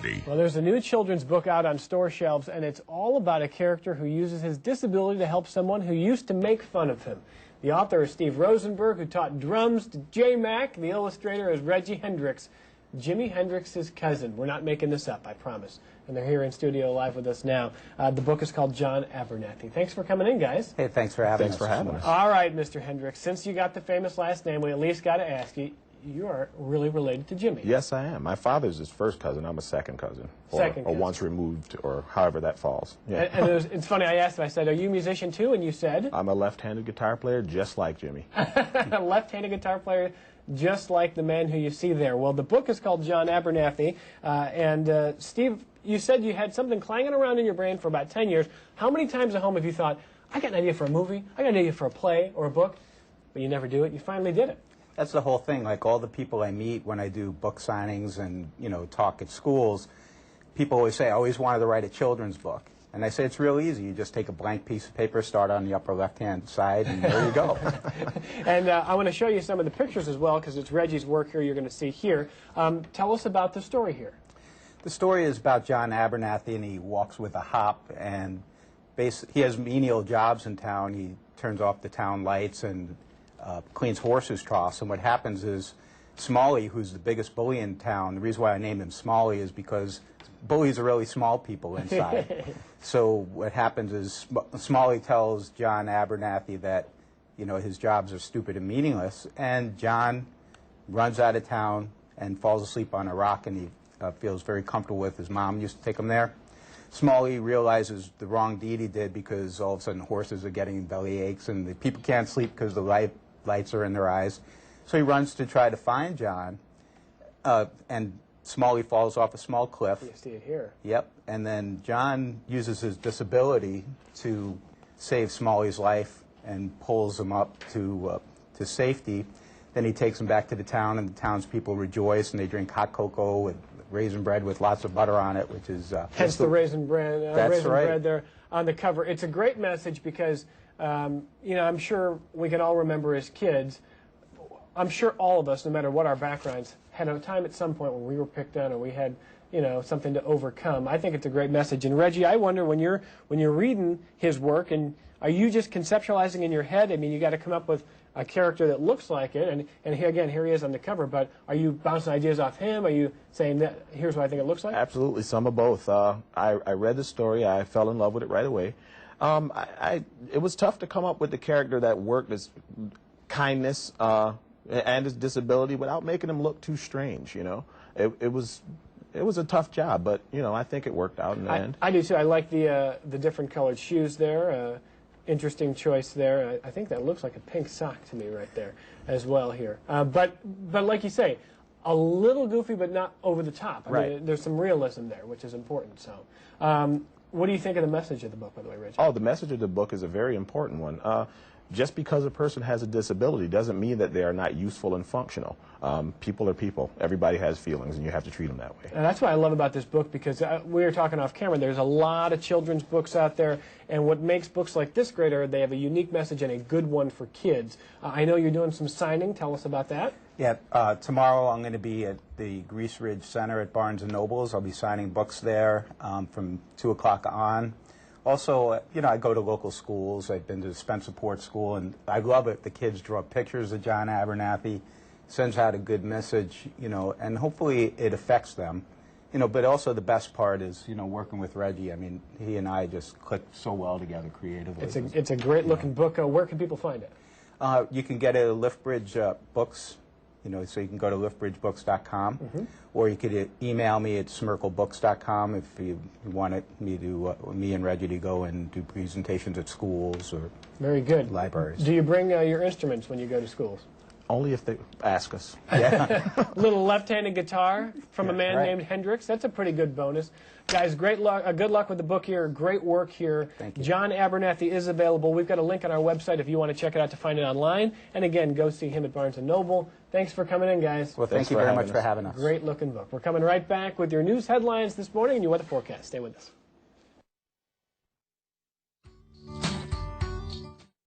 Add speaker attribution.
Speaker 1: Abernathy.
Speaker 2: Well, there's a new children's book out on store shelves, and it's all about a character who uses his disability to help someone who used to make fun of him. The author is Steve Rosenberg, who taught drums to J. Mac. The illustrator is Regi Hendrix, Jimi Hendrix's cousin. We're not making this up, I promise. And they're here in studio live with us now. The book is called John Abernathy. Thanks for coming in, guys.
Speaker 3: Hey, thanks for having us.
Speaker 4: Thanks for having us.
Speaker 2: All right, Mr. Hendrix, since you got the famous last name, we at least got to ask you, you are really related to Jimi.
Speaker 4: Yes, I am. My father's his first cousin. I'm a second cousin. Or once removed, or however that falls. Yeah.
Speaker 2: And it's funny, I asked him, I said, are you a musician too? And you said?
Speaker 4: I'm a left-handed guitar player just like Jimi.
Speaker 2: A left-handed guitar player just like the man who you see there. Well, the book is called John Abernathy. Steve, you said you had something clanging around in your brain for about 10 years. How many times at home have you thought, I got an idea for a movie, I got an idea for a play or a book, but you never do it? You finally did it.
Speaker 3: That's the whole thing. Like all the people I meet when I do book signings and, you know, talk at schools, people always say, I always wanted to write a children's book. And I say, it's real easy. You just take a blank piece of paper, start on the upper left-hand side, and there you go.
Speaker 2: And I want to show you some of the pictures as well, because it's Reggie's work here you're going to see here. Tell us about the story here.
Speaker 3: The story is about John Abernathy, and he walks with a hop, and he has menial jobs in town. He turns off the town lights and cleans horses' troughs. And what happens is Smalley, who's the biggest bully in town, the reason why I named him Smalley is because bullies are really small people inside. So what happens is Smalley tells John Abernathy that, you know, his jobs are stupid and meaningless, and John runs out of town and falls asleep on a rock, and he feels very comfortable with his mom used to take him there. Smalley realizes the wrong deed he did because all of a sudden horses are getting belly aches and the people can't sleep because the lights are in their eyes. So he runs to try to find John, and Smalley falls off a small cliff.
Speaker 2: You see it here.
Speaker 3: Yep. And then John uses his disability to save Smalley's life and pulls him up to safety. Then he takes him back to the town, and the townspeople rejoice, and they drink hot cocoa with raisin bread with lots of butter on it, which is...
Speaker 2: hence the raisin bread,
Speaker 3: that's right.
Speaker 2: bread there on the cover. It's a great message because, you know, I'm sure we can all remember as kids, I'm sure all of us, no matter what our backgrounds, had a time at some point when we were picked on or we had, you know, something to overcome. I think it's a great message. And Regi, I wonder when you're reading his work, and are you just conceptualizing in your head? I mean, you got to come up with a character that looks like it, and here again, here he is on the cover. But are you bouncing ideas off him? Are you saying that here's what I think it looks like?
Speaker 4: Absolutely, some of both. I read the story, I fell in love with it right away. It was tough to come up with the character that worked as kindness and his disability without making him look too strange. You know, it was a tough job, but you know, I think it worked out in the end.
Speaker 2: I do too. I like the different colored shoes there. Interesting choice there. I think that looks like a pink sock to me right there as well here. But like you say, a little goofy, but not over the top. I mean, there's some realism there, which is important. So, what do you think of the message of the book, by the way, Regi?
Speaker 4: Oh, the message of the book is a very important one. Just because a person has a disability doesn't mean that they are not useful and functional. People are people. Everybody has feelings, and you have to treat them that way.
Speaker 2: And that's what I love about this book, because we were talking off camera, there's a lot of children's books out there, and what makes books like this great are they have a unique message and a good one for kids. I know you're doing some signing. Tell us about that.
Speaker 3: Yeah, tomorrow I'm going to be at the Grease Ridge Center at Barnes & Noble's. I'll be signing books there from 2 o'clock on. Also, you know, I go to local schools. I've been to the Spence Support School, and I love it. The kids draw pictures of John Abernathy, sends out a good message, you know, and hopefully it affects them. You know, but also the best part is, you know, working with Regi. I mean, he and I just click so well together creatively.
Speaker 2: It's a great-looking book. Where can people find it?
Speaker 3: You can get it at Liftbridge Books. You know, so you can go to liftbridgebooks.com, or you could email me at smirklebooks.com if you wanted me and Regi to go and do presentations at schools or
Speaker 2: very good
Speaker 3: libraries.
Speaker 2: Do you bring your instruments when you go to schools?
Speaker 4: Only if they ask us.
Speaker 3: Yeah.
Speaker 2: Little left-handed guitar from a man named Hendrix. That's a pretty good bonus. Guys, great luck. Good luck with the book here. Great work here.
Speaker 3: Thank you.
Speaker 2: John Abernathy is available. We've got a link on our website if you want to check it out to find it online. And again, go see him at Barnes & Noble. Thanks for coming in, guys.
Speaker 3: Well, thank you very much for having us.
Speaker 2: Great looking book. We're coming right back with your news headlines this morning and your weather forecast. Stay with us.